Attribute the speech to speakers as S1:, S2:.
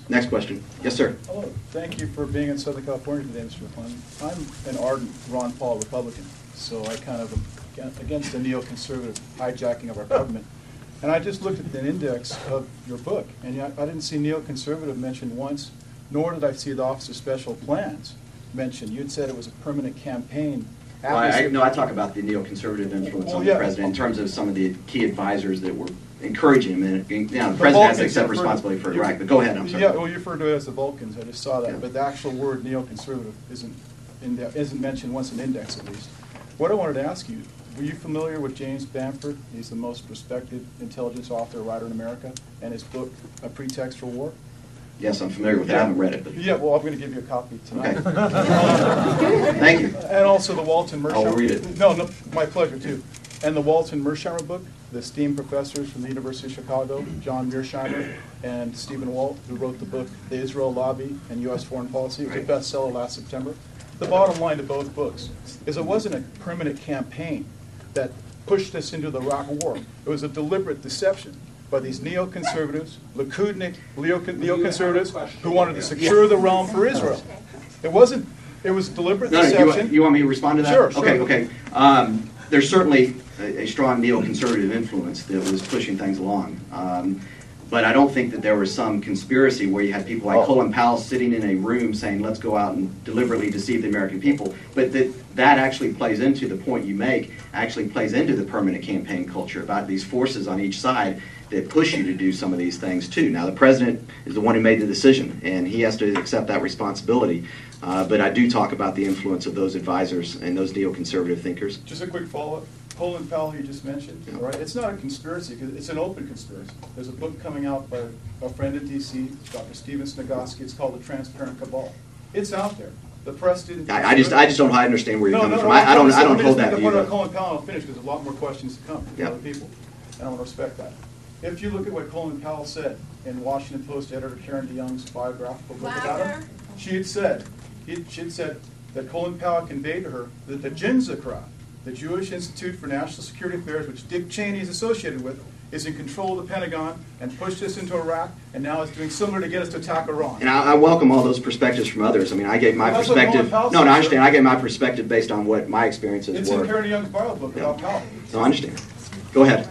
S1: Next question. Yes, sir.
S2: Hello. Thank you for being in Southern California today, Mr. McClellan. I'm an ardent Ron Paul Republican, so I kind of am against the neoconservative hijacking of our government. And I just looked at the index of your book, and I didn't see neoconservative mentioned once, nor did I see the Office of Special Plans mentioned. You'd said it was a permanent campaign.
S1: Well, I talk about the neoconservative influence on the president in terms of some of the key advisors that were encouraging him. And, you know, the president has to accept responsibility for Iraq. But go ahead, I'm sorry.
S2: Yeah, well, you referred to it as the Vulcans. I just saw that. Yeah. But the actual word neoconservative isn't mentioned once in index, at least. What I wanted to ask you, were you familiar with James Bamford? He's the most respected intelligence author, writer in America, and his book, A Pretext for War?
S1: Yes, I'm familiar with it. I haven't read it. But...
S2: Yeah, well, I'm going to give you a copy tonight.
S1: Okay. Thank you.
S2: And also the Walton Mersheimer.
S1: I'll read it.
S2: No, my pleasure, too. And the Walton Mersheimer book, the esteemed professors from the University of Chicago, John Mearsheimer and Stephen Walt, who wrote the book, The Israel Lobby and U.S. Foreign Policy. It was a bestseller last September. The bottom line to both books is it wasn't a permanent campaign that pushed us into the Iraq War. It was a deliberate deception by these neoconservatives, Likudnik neoconservatives, who wanted to secure the realm for Israel. It wasn't. It was deliberate deception.
S1: You want me to respond to that?
S2: Sure, sure.
S1: Okay. There's certainly a strong neoconservative influence that was pushing things along. But I don't think that there was some conspiracy where you had people like Colin Powell sitting in a room saying, let's go out and deliberately deceive the American people. But that actually plays into the point you make, actually plays into the permanent campaign culture about these forces on each side that push you to do some of these things too. Now, the president is the one who made the decision, and he has to accept that responsibility. But I do talk about the influence of those advisors and those neoconservative thinkers.
S2: Just a quick follow-up. Colin Powell, you just mentioned, right? It's not a conspiracy, because it's an open conspiracy. There's a book coming out by a friend in D.C., Dr. Steven Snagosky. It's called The Transparent Cabal. It's out there. The press didn't.
S1: I just don't understand where you're coming from. I don't hold that view.
S2: Colin Powell, I'll finish because there's a lot more questions to come from other people, and I want to respect that. If you look at what Colin Powell said in Washington Post editor Karen DeYoung's biographical book about him, she had said that Colin Powell conveyed to her that the Jinza crowd, the Jewish Institute for National Security Affairs, which Dick Cheney is associated with, is in control of the Pentagon and pushed us into Iraq, and now is doing similar to get us to attack Iran.
S1: And I welcome all those perspectives from others. I mean, I gave my perspective. No, I understand. I gave my perspective based on what my experiences were.
S2: It's in Karen DeYoung's bio book about Powell.
S1: No, I understand. Go ahead.